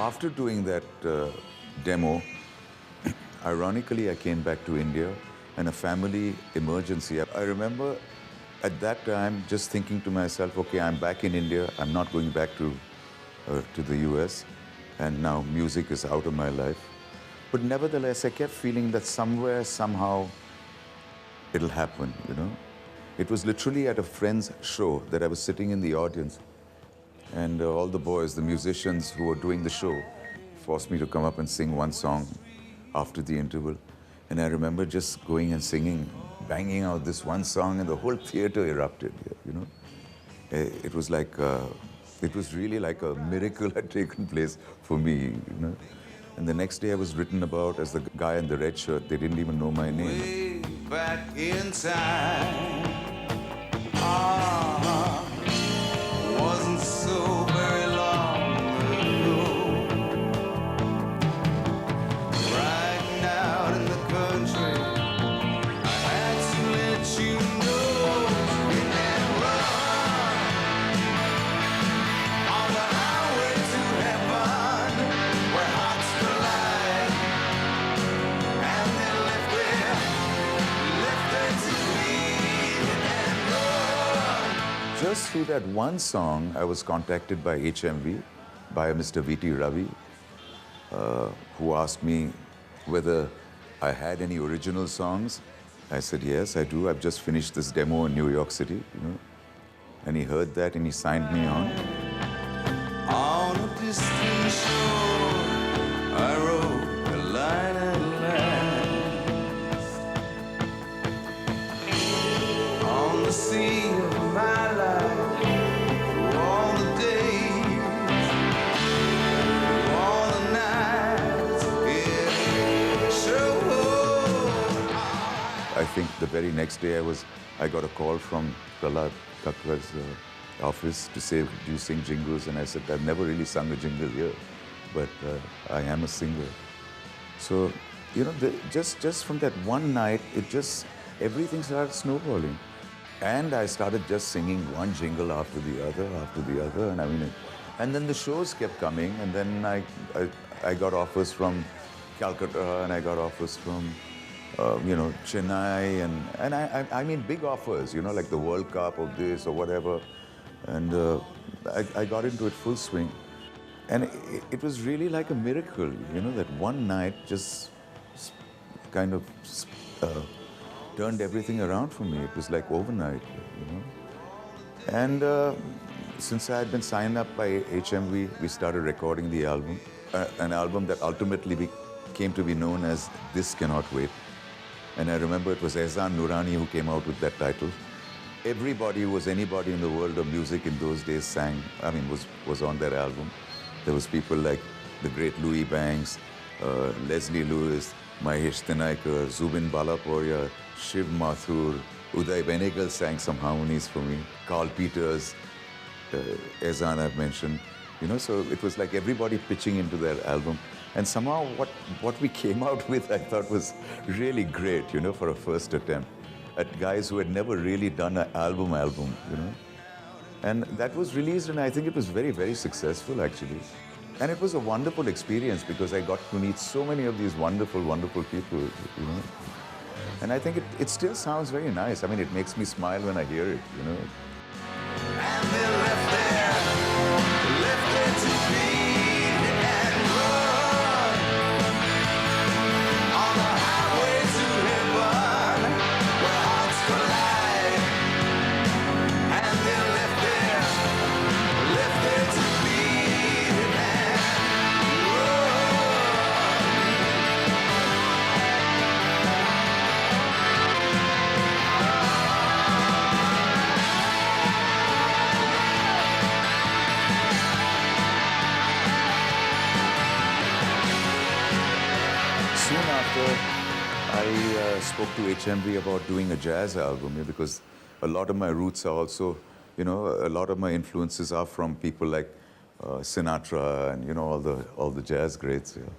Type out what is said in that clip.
after doing that demo, ironically, I came back to India and a family emergency. I remember at that time just thinking to myself, okay, I'm back in India. I'm not going back to the US. And now music is out of my life. But nevertheless, I kept feeling that somewhere, somehow, it'll happen, you know. It was literally at a friend's show that I was sitting in the audience. And all the boys, the musicians who were doing the show, forced me to come up and sing one song after the interval. And I remember just going and singing, banging out this one song, and the whole theater erupted, you know. It was like, it was really like a miracle had taken place for me, you know. And the next day I was written about as the guy in the red shirt. They didn't even know my name. Way back in time, wasn't so very long ago. Riding out in the country, I had to let you know you can run on the highway to heaven, where hearts collide, and then left there to bleed and run. Just through that one song, I was contacted by HMV, by Mr. V.T. Ravi, who asked me whether I had any original songs. I said, yes, I do. I've just finished this demo in New York City, you know. And he heard that and he signed me on. On a distant shore, I wrote a line at last. On the sea of my life, through all the days, through all the nights, it showed. I think the very next day I got a call from Prahlad Kakkar's office to say, do you sing jingles? And I said, I've never really sung a jingle here, but I am a singer. So, you know, just from that one night, everything started snowballing. And I started just singing one jingle after the other, and I mean, and then the shows kept coming, and then I got offers from Calcutta, and I got offers from, you know, Chennai, and I mean big offers, you know, like the World Cup or this or whatever, and I got into it full swing, and it was really like a miracle, you know, that one night just kind of turned everything around for me. It was like overnight, you know. And since I had been signed up by HMV, we started recording the album, an album that ultimately came to be known as This Cannot Wait. And I remember it was Ehsaan Noorani who came out with that title. Everybody who was anybody in the world of music in those days was on that album. There was people like the great Louis Banks, Leslie Lewis, Mahesh Tinaikar, Zubin Balaporia, Shiv Mathur, Uday Benegal sang some harmonies for me, Carl Peters, Ehsaan I've mentioned, you know, so it was like everybody pitching into their album. And somehow what we came out with, I thought was really great, you know, for a first attempt at guys who had never really done an album, you know. And that was released, and I think it was very, very successful, actually. And it was a wonderful experience because I got to meet so many of these wonderful, wonderful people, you know. And I think it still sounds very nice. I mean, it makes me smile when I hear it, you know. And they left there to bleed and run on the highway to heaven, where hearts collide. And they left there to bleed and soon after, I spoke to HMV about doing a jazz album, yeah, because a lot of my roots are also, you know, a lot of my influences are from people like Sinatra and, you know, all the jazz greats. Yeah.